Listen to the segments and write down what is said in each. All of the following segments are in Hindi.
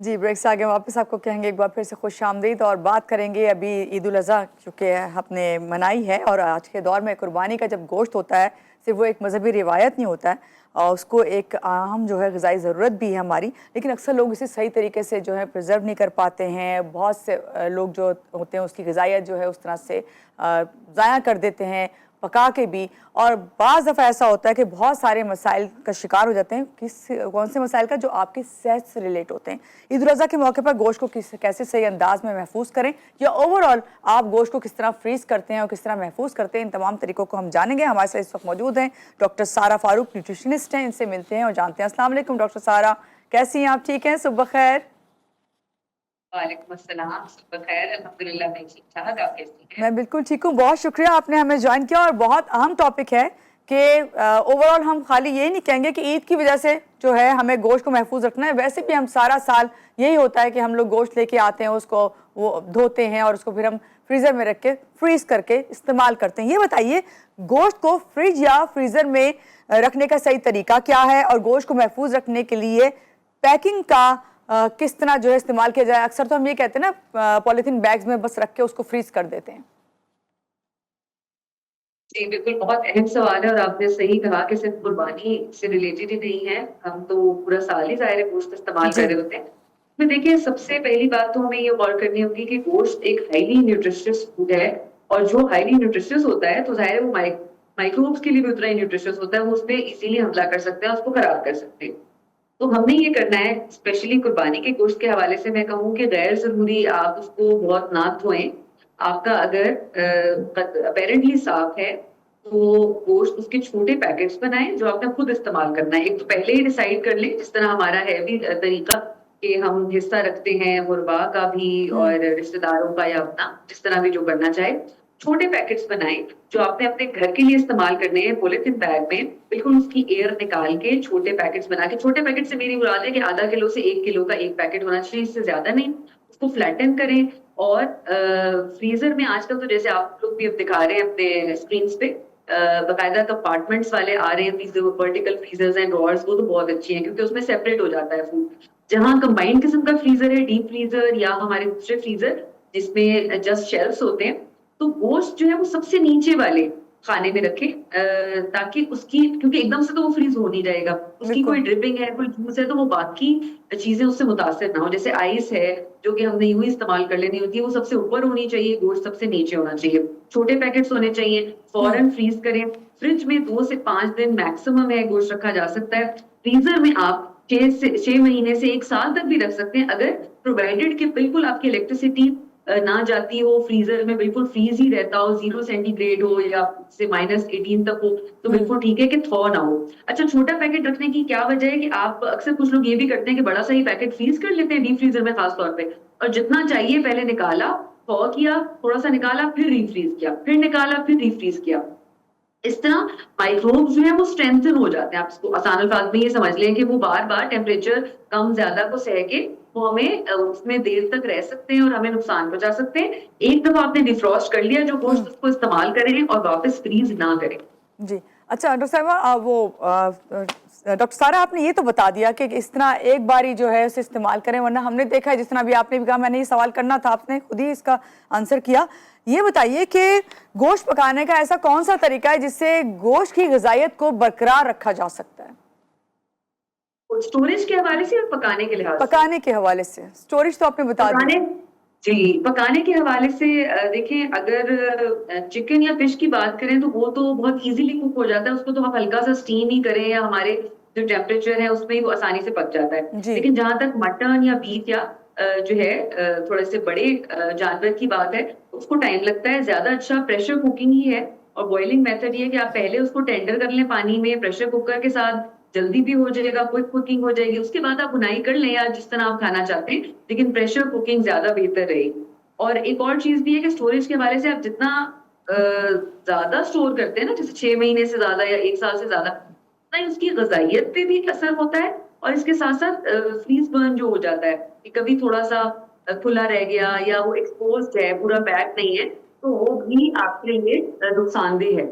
जी, ब्रेक से आगे वापस आपको कहेंगे एक बार फिर से खुशामदीद और बात करेंगे अभी ईद उल अज़हा चूँकि आपने मनाई है और आज के दौर में कुर्बानी का जब गोश्त होता है, सिर्फ वो एक मज़हबी रिवायत नहीं होता है और उसको एक अहम जो है ग़िज़ाई ज़रूरत भी है हमारी, लेकिन अक्सर लोग इसे सही तरीके से जो है प्रिज़र्व नहीं कर पाते हैं। बहुत से लोग जो होते हैं उसकी ग़िज़ाइयत जो है उस तरह से ज़ाया कर देते हैं, पका के भी। और बाज़ दफ़ा ऐसा होता है कि बहुत सारे मसाइल का शिकार हो जाते हैं। कौन से मसाइल का? जो आपकी सेहत से रिलेट होते हैं। ईद उल अज़हा के मौके पर गोश्त को कैसे सही अंदाज में महफूज करें, या ओवरऑल आप गोश्त को किस तरह फ्रीज करते हैं और किस तरह महफूज करते हैं, इन तमाम तरीकों को हम जानेंगे। हमारे साथ इस वक्त मौजूद हैं डॉक्टर सारा फारूक, न्यूट्रिशनिस्ट हैं। इनसे मिलते हैं और जानते हैं। अस्सलाम वालेकुम डॉक्टर सारा, कैसी हैं आप? ठीक हैं? सुबह खैर। वालेकुम अस्सलाम, सुबह खैर, अल्हम्दुलिल्लाह मैं ठीक ठाक। आप कैसी हैं? मैं बिल्कुल ठीक हूँ, बहुत शुक्रिया आपने हमें ज्वाइन किया। और बहुत अहम टॉपिक है कि ओवरऑल हम खाली ये नहीं कहेंगे कि ईद की वजह से जो है हमें गोश्त को महफूज रखना है, वैसे भी हम सारा साल यही होता है कि हम लोग गोश्त लेके आते हैं, उसको वो धोते हैं और उसको फिर हम फ्रीज़र में रख के फ्रीज करके इस्तेमाल करते हैं। ये बताइए, गोश्त को फ्रिज या फ्रीज़र में रखने का सही तरीका क्या है, और गोश्त को महफूज रखने के लिए पैकिंग का किस तरह जो है इस्तेमाल किया जाए? अक्सर तो हम ये कहते हैं ना, पॉलीथीन बैग्स में बस रख के उसको फ्रीज कर देते हैं। जी, बिल्कुल बहुत अहम सवाल है और आपने सही कहा कि सिर्फ कुर्बानी से रिलेटेड ही नहीं है। हम तो पूरा साल ही ज़ाहिर है गोश्त इस्तेमाल कर जी। रहे होते हैं। तो देखिए, सबसे पहली बात तो हमें ये गौर करनी होगी कि गोश्त एक हाईली न्यूट्रिशियस फूड है, और जो हाईली न्यूट्रिशियस होता है तो ज़ाहिर है वो माइक्रोब्स के लिए भी उतना ही न्यूट्रिशियस होता है। वो उसपे इज़िली हमला कर सकते हैं, उसको खराब कर सकते हैं। तो हमने ये करना है, स्पेशली कुर्बानी के गोश्त के हवाले से मैं कहूँ कि गैर ज़रूरी आप उसको बहुत ना धोएँ। आपका अगर अपेरेंटली साफ है, तो गोश्त उसके छोटे पैकेट्स बनाएँ जो आपने खुद इस्तेमाल करना है। एक तो पहले ही डिसाइड कर लें, जिस तरह हमारा है भी तरीका कि हम हिस्सा रखते हैं गुरबा का भी हम्म। और रिश्तेदारों का, या अपना जिस तरह भी जो करना चाहे। छोटे पैकेट्स बनाएँ जो आपने अपने घर के लिए इस्तेमाल करने हैं, पॉलीथीन बैग में बिल्कुल उसकी एयर निकाल के छोटे पैकेट्स बना के, छोटे पैकेट से मेरी मुराद है कि आधा किलो से 1 किलो का एक पैकेट होना चाहिए, इससे ज्यादा नहीं। उसको फ्लैटन करें और फ्रीजर में आजकल तो जैसे आप लोग भी अब दिखा रहे हैं अपने स्क्रीन पे, बाकायदा कंपार्टमेंट्स वाले आ रहे हैं, these vertical freezers and drawers, वो तो बहुत अच्छी हैं क्योंकि उसमें सेपरेट हो जाता है फूड। जहाँ कंबाइंड किस्म का फ्रीजर है, डीप फ्रीजर या हमारे दूसरे फ्रीजर जिसमें जस्ट शेल्फ्स होते हैं, तो गोश्त जो है वो सबसे नीचे वाले खाने में रखें, ताकि उसकी, क्योंकि एकदम से तो वो फ्रीज हो नहीं जाएगा, उसकी बिल्कुल। कोई ड्रिपिंग है, कोई जूस है, तो वो बाकी चीजें उससे मुतासिर ना हो। जैसे आइस है जो कि हमने यूं ही इस्तेमाल कर लेनी होती है, वो सबसे ऊपर होनी चाहिए, गोश्त सबसे नीचे होना चाहिए। छोटे पैकेट्स होने चाहिए, हम्म। फौरन फ्रीज करें। फ्रिज में 2 से 5 दिन मैक्सिमम है गोश्त रखा जा सकता है। फ्रीजर में आप 6 महीने से 1 साल तक भी रख सकते हैं, अगर प्रोवाइडेड कि बिल्कुल आपकी इलेक्ट्रिसिटी ना जाती हो, फ्रीजर में बिल्कुल फ्रीज ही रहता हो, 0 सेंटीग्रेड हो या से -18 तक हो, तो हम्म। बिल्कुल ठीक है कि थॉ ना हो। अच्छा, छोटा पैकेट रखने की क्या वजह है कि आप अक्सर कुछ लोग ये भी करते हैं कि बड़ा सा ही पैकेट फ्रीज कर लेते हैं डीप फ्रीजर में खास तौर पे, और जितना चाहिए पहले निकाला, थॉ किया, थोड़ा सा निकाला, फिर रीफ्रीज किया, फिर निकाला, फिर रीफ्रीज किया। इस तरह माइक्रोब्स जो है वो स्ट्रेंथन हो जाते हैं। आप इसको आसान अल्फाज में ये समझ लें कि वो बार-बार टेम्परेचर कम ज्यादा को सह के वो हमें उसमें देर तक रह सकते हैं और हमें नुकसान पहुंचा सकते हैं। एक दफा आपने डिफ्रॉस्ट कर लिया जो गोश्त, हम्म। उसको इस्तेमाल करें और वापस फ्रीज ना करें। जी। अच्छा डॉक्टर साहिबा, डॉक्टर सारा, आपने ये तो बता दिया कि इस तरह एक बारी जो है उसे इस्तेमाल करें, वरना हमने देखा है जिस तरह अभी आपने भी कहा, मैंने ये सवाल करना था, आपने खुद ही इसका आंसर किया। ये बताइए कि गोश्त पकाने का ऐसा कौन सा तरीका है जिससे गोश्त की ग़िज़ाइयत को बरकरार रखा जा सकता है? स्टोरेज के हवाले से और पकाने के लिहाज से? पकाने के हवाले से। स्टोरेज तो आपने बता दी। पकाने जी, पकाने के हवाले से देखिए, अगर चिकन या फिश की बात करें तो वो तो बहुत इजीली कुक हो जाता है, उसको तो हम हल्का सा स्टीम ही करें या हमारे जो टेम्परेचर है उसमें ही वो आसानी से पक जाता है। जी। लेकिन जहां तक मटन या बीफ या जो है थोड़े से बड़े जानवर की बात है, उसको टाइम लगता है। ज्यादा अच्छा प्रेशर कुकिंग ही है, और बॉइलिंग मेथड ये है कि आप पहले उसको टेंडर कर लें पानी में प्रेशर कुकर के साथ, जल्दी भी हो जाएगा, क्विक कुकिंग हो जाएगी। उसके बाद आप भुनाई कर लें या जिस तरह आप खाना चाहते हैं, लेकिन प्रेशर कुकिंग ज्यादा बेहतर रहेगी। और एक और चीज भी है कि स्टोरेज के हवाले से आप जितना ज्यादा स्टोर करते हैं ना, जैसे 6 महीने से ज्यादा या 1 साल से ज्यादा, उतना ही उसकी ग़िज़ाइयत पे भी असर होता है। और इसके साथ साथ फ्रीज बर्न जो हो जाता है कि कभी थोड़ा सा खुला रह गया या वो एक्सपोज्ड है, पूरा पैक नहीं है, तो वो भी आपके लिए नुकसानदेह है।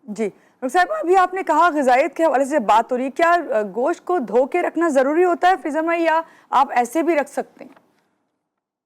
जी। डॉक्टर साहब, अभी आपने कहा ग़िज़ाइयत के हवाले से बात हो रही है, क्या गोश्त को धो के रखना ज़रूरी होता है फ्रीज़र में, या आप ऐसे भी रख सकते हैं?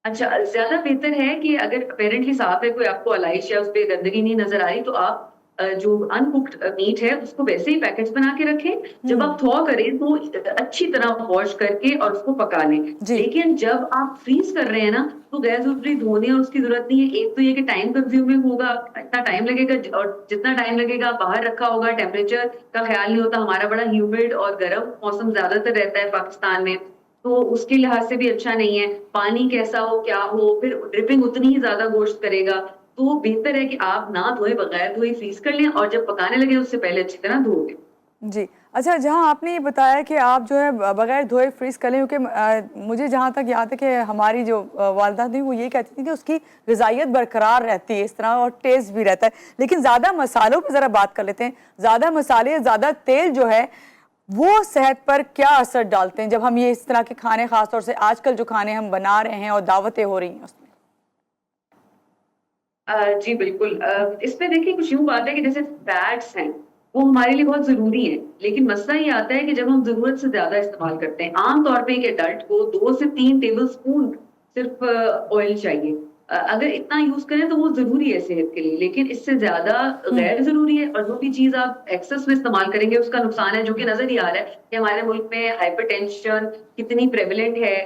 अच्छा, ज्यादा बेहतर है कि अगर अपेरेंटली साफ है, कोई आपको अलाइश या उस पे गंदगी नहीं नजर आ रही, तो आप जो अनकुक्ड मीट है उसको वैसे ही पैकेट्स बना के रखें। जब आप थॉ करें तो अच्छी तरह वॉश करके और उसको पका लें। जी। लेकिन जब आप फ्रीज कर रहे हैं ना, तो गैर जरूरी धोने और उसकी जरूरत नहीं है। एक तो ये कि टाइम कंज्यूमिंग होगा, इतना टाइम लगेगा, और जितना टाइम लगेगा बाहर रखा होगा, टेम्परेचर का ख्याल नहीं होता। हमारा बड़ा ह्यूमिड और गर्म मौसम ज्यादातर रहता है पाकिस्तान में, तो उसके लिहाज से भी अच्छा नहीं है। पानी कैसा हो क्या हो, फिर ड्रिपिंग उतनी ही ज्यादा गोश्त करेगा। तो बेहतर है कि आप ना धोए, बगैर धोए फ्रीज कर लें, और जब पकाने लगे उससे पहले अच्छी तरह धो लें। जी। अच्छा, जहाँ आपने ये बताया कि आप जो है बगैर धोए फ्रीज़ कर लें, क्योंकि मुझे जहाँ तक याद है कि हमारी जो वालिदा थी वो ये कहती थी कि उसकी ग़िज़ाइयत बरकरार रहती है इस तरह, और टेस्ट भी रहता है। लेकिन ज़्यादा मसालों पे ज़रा बात कर लेते हैं। ज़्यादा मसाले, ज़्यादा तेल जो है वो सेहत पर क्या असर डालते हैं, जब हम ये इस तरह के खाने, ख़ास तौर से आजकल जो खाने हम बना रहे हैं और दावतें हो रही हैं उसमें? जी बिल्कुल। इसमें देखिए कुछ यूँ बात है कि जैसे फैट्स हैं, वो हमारे लिए बहुत ज़रूरी हैं, लेकिन मसला ये आता है कि जब हम ज़रूरत से ज़्यादा इस्तेमाल करते हैं। आम तौर पे एक एडल्ट को 2 से 3 टेबलस्पून सिर्फ़ ऑयल चाहिए। अगर इतना यूज़ करें तो वो ज़रूरी है सेहत के लिए, लेकिन इससे ज़्यादा गैर ज़रूरी है। और जो भी चीज़ आप एक्सेस में इस्तेमाल करेंगे उसका नुकसान है, जो कि नज़र ही आ रहा है कि हमारे मुल्क में हाइपरटेंशन कितनी प्रेवलेंट है।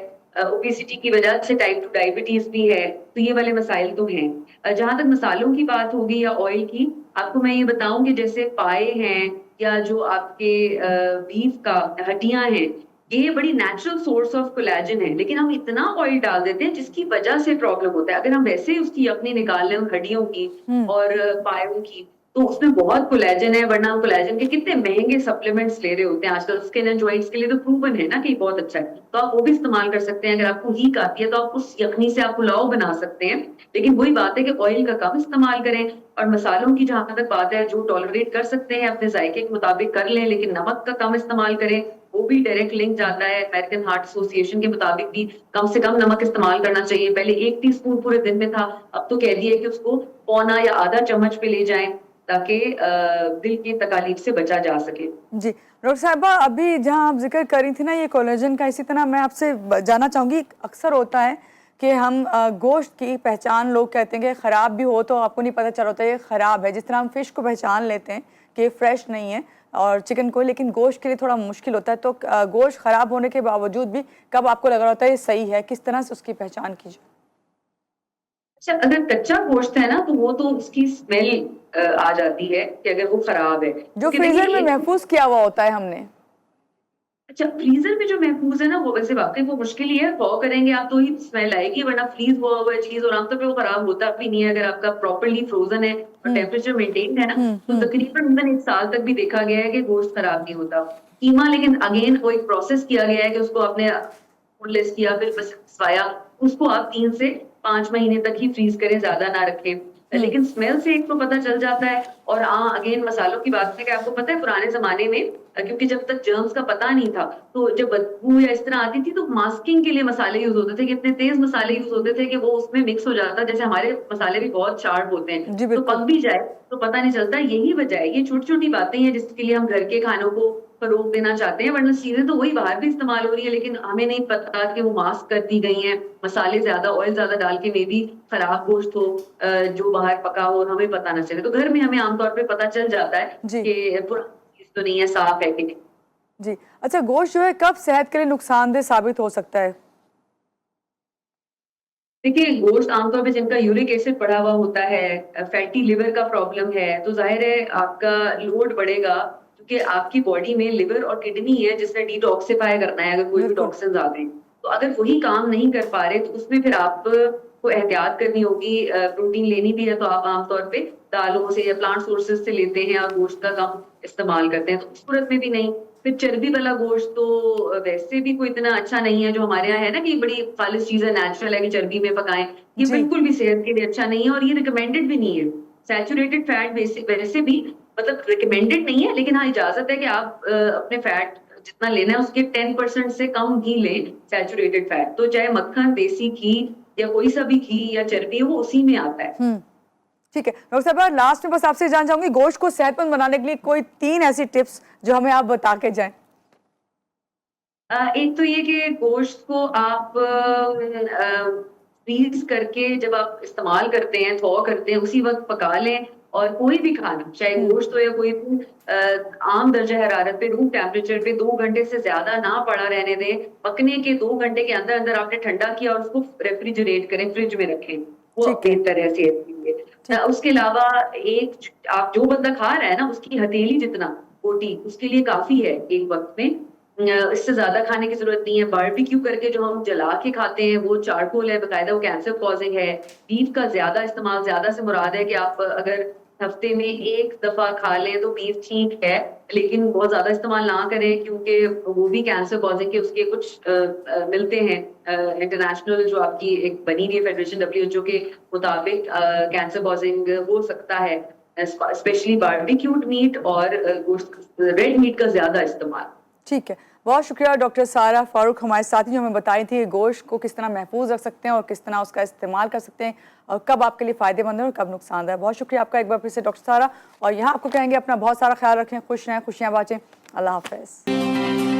ओबेसिटी की वजह से टाइप 2 डायबिटीज़ भी है, तो ये वाले मसाइल तो हैं। जहाँ तक मसालों की बात होगी या ऑयल की, आपको मैं ये बताऊं कि जैसे पाए हैं या जो आपके बीफ का हड्डियां हैं, ये बड़ी नेचुरल सोर्स ऑफ कोलेजन है, लेकिन हम इतना ऑयल डाल देते हैं जिसकी वजह से प्रॉब्लम होता है। अगर हम वैसे ही उसकी यखनी निकाल लें हड्डियों की और पायों की, तो उसमें बहुत कोलेजन है। वरना हम कोलेजन के कितने महंगे सप्लीमेंट्स ले रहे होते हैं आजकल स्किन एंड जॉइंट्स के लिए, तो प्रूवन है ना कि बहुत अच्छा है, तो आप वो भी इस्तेमाल कर सकते हैं। अगर आपको हीक आती है तो आप उस यखनी से आप पुलाव बना सकते हैं। लेकिन वही बात है कि ऑयल का कम इस्तेमाल करें। और मसालों की जहां तक बात है, जो टॉलरेट कर सकते हैं अपने जायके के मुताबिक कर लें, लेकिन नमक का कम इस्तेमाल करें। वो भी डायरेक्ट लिंक जाता है अमेरिकन हार्ट एसोसिएशन के मुताबिक भी, कम से कम नमक इस्तेमाल करना चाहिए। पहले 1 टीस्पून पूरे दिन में था, अब तो कह दिया कि उसको पौना या आधा चम्मच पे ले जाएं, ताकि दिल की तकालीफ से बचा जा सके। जी। डॉक्टर साहिबा, अभी जहाँ आप जिक्र कर रही थी ना ये कोलेजन का, इसी तरह मैं आपसे जानना चाहूँगी, अक्सर होता है कि हम गोश्त की पहचान, लोग कहते हैं कि ख़राब भी हो तो आपको नहीं पता चल होता ये ख़राब है। जिस तरह हम फ़िश को पहचान लेते हैं कि फ्रेश नहीं है, और चिकन को, लेकिन गोश्त के लिए थोड़ा मुश्किल होता है। तो गोश्त ख़राब होने के बावजूद भी कब आपको लग रहा होता है ये सही है, किस तरह से उसकी पहचान की जाए? अच्छा, अगर कच्चा गोश्त है ना, तो वो तो उसकी स्मेल आ जाती है कि अगर वो खराब है, जो क्योंकि देखिए फ्रीज़र में एक। महफूज किया हुआ होता है हमने। अच्छा, फ्रीजर में जो महफूज है ना, वो वैसे वाकई वो मुश्किल ही है। फॉ करेंगे आप तो ही स्मेल आएगी, वरना फ्रीज हुआ हुआ चीज और आमतौर पे वो खराब होता भी नहीं है अगर आपका प्रॉपरली फ्रोजन है और हम्म। टेम्परेचर मेंटेन है ना। तो हम्म। तकरीबन 1 साल तक भी देखा गया है कि गोश्त खराब नहीं होता। कीमा, लेकिन अगेन वो एक प्रोसेस किया गया है कि उसको आपने बोनलेस किया, फिर बस खिंचवाया, उसको आप 3 से 5 महीने तक ही फ्रीज करें, ज्यादा ना रखें। हम्म। लेकिन स्मेल से एक तो पता चल जाता है। और हाँ, अगेन मसालों की बात है कि आपको पता है पुराने जमाने में, क्योंकि जब तक जर्म्स का पता नहीं था, तो जब बदबू या इस तरह आती थी तो मास्किंग के लिए मसाले यूज होते थे, कि इतने तेज मसाले यूज होते थे कि वो उसमें मिक्स हो जाता। जैसे हमारे मसाले भी बहुत शार्प होते हैं, जी तो बिल्कुल। पक भी जाए तो पता नहीं चलता। यही वजह है, ये छोटी छोटी बातें हैं जिसके लिए हम घर के खानों को फरोग देना चाहते हैं। वरना चीजें तो वही बाहर भी इस्तेमाल हो रही है, लेकिन हमें नहीं पता कि वो मास्क कर दी गई हैं। मसाले ज्यादा, ऑयल ज्यादा डाल के मे भी खराब गोश्त हो जो बाहर पका हो, और हमें पता ना चले। तो घर में हमें आमतौर पर पता चल जाता है जी। कि पुरानी चीज तो नहीं है, साफ है कि नहीं। जी। अच्छा, गोश्त जो है कब सेहत के लिए नुकसानदेह साबित हो सकता है? देखिए, गोश्त आमतौर पे जिनका यूरिक एसिड बढ़ा हुआ होता है, फैटी लिवर का प्रॉब्लम है, तो जाहिर है आपका लोड बढ़ेगा, क्योंकि आपकी बॉडी में लिवर और किडनी है जिसने डिटॉक्सिफाई करना है अगर कोई भी बिल्कुल। टॉक्सिन्स आते हैं। तो अगर वही काम नहीं कर पा रहे, तो उसमें फिर आपको एहतियात करनी होगी। प्रोटीन लेनी भी है तो आप आमतौर पे दालों से या प्लांट सोर्सेज से लेते हैं और गोश्त का कम इस्तेमाल करते हैं, तो उस सूरत में भी नहीं। फिर चर्बी वाला गोश्त तो वैसे भी कोई इतना अच्छा नहीं है, जो हमारे यहाँ है ना कि बड़ी खालिश चीज है, नेचुरल है कि चर्बी में पकाएं, ये जी। बिल्कुल भी सेहत के लिए अच्छा नहीं है, और ये रिकमेंडेड भी नहीं है। सैचुरेटेड फैट वैसे भी मतलब रिकमेंडेड नहीं है, लेकिन हाँ इजाजत है कि आप अपने फैट जितना लेना है उसके 10% से कम घी लें, सैचुरेटेड फैट। तो चाहे मक्खन, देसी घी या कोई सा भी घी या चर्बी, वो उसी में आता है। हम्म। ठीक है डॉक्टर साहब, लास्ट में बस आपसे जानना चाहूंगी, गोश्त को सेहतमंद बनाने के लिए कोई 3 ऐसी टिप्स जो हमें आप बता के जाएं। एक तो ये कि गोश्त को आप फ्रीज करके जब आप इस्तेमाल करते हैं, थॉ करते हैं, उसी वक्त पका लें। और कोई भी खाना, चाहे गोश्त हो या कोई भी आम दर्जा हरारत पे, रूम टेम्परेचर पे 2 घंटे से ज्यादा ना पड़ा रहने दें। पकने के 2 घंटे के अंदर अंदर आपने ठंडा किया और उसको रेफ्रिजरेट करें, फ्रिज में रखें, वो ठीक है। बेहतर है सेहत के लिए। उसके अलावा एक, आप जो बंदा खा रहा है ना, उसकी हथेली जितना रोटी उसके लिए काफी है एक वक्त में। इससे ज्यादा खाने की जरूरत नहीं है। बारबेक्यू करके जो हम जला के खाते हैं वो चारकोल है, बकायदा वो कैंसर कॉजिंग है। बीफ का ज्यादा इस्तेमाल, ज्यादा से मुराद है कि आप अगर हफ्ते में एक दफा खा लें तो बीफ ठीक है, लेकिन बहुत ज्यादा इस्तेमाल ना करें, क्योंकि वो भी कैंसर कॉजिंग के उसके कुछ मिलते हैं। इंटरनेशनल जो आपकी एक बनी हुई है फेडरेशन WHO के मुताबिक कैंसर कॉजिंग हो सकता है, स्पेशली बारबेक्यूड मीट और रेड मीट का ज्यादा इस्तेमाल। ठीक है, बहुत शुक्रिया डॉक्टर सारा फारूक हमारे साथी जो हमें बताई थी गोश्त को किस तरह महफूज रख सकते हैं और किस तरह उसका इस्तेमाल कर सकते हैं और कब आपके लिए फ़ायदेमंद है और कब नुकसानदायक। बहुत शुक्रिया आपका एक बार फिर से डॉक्टर सारा। और यहाँ आपको कहेंगे अपना बहुत सारा ख्याल रखें, खुश रहें, खुशियाँ बाँटें। अल्लाह हाफ़िज़।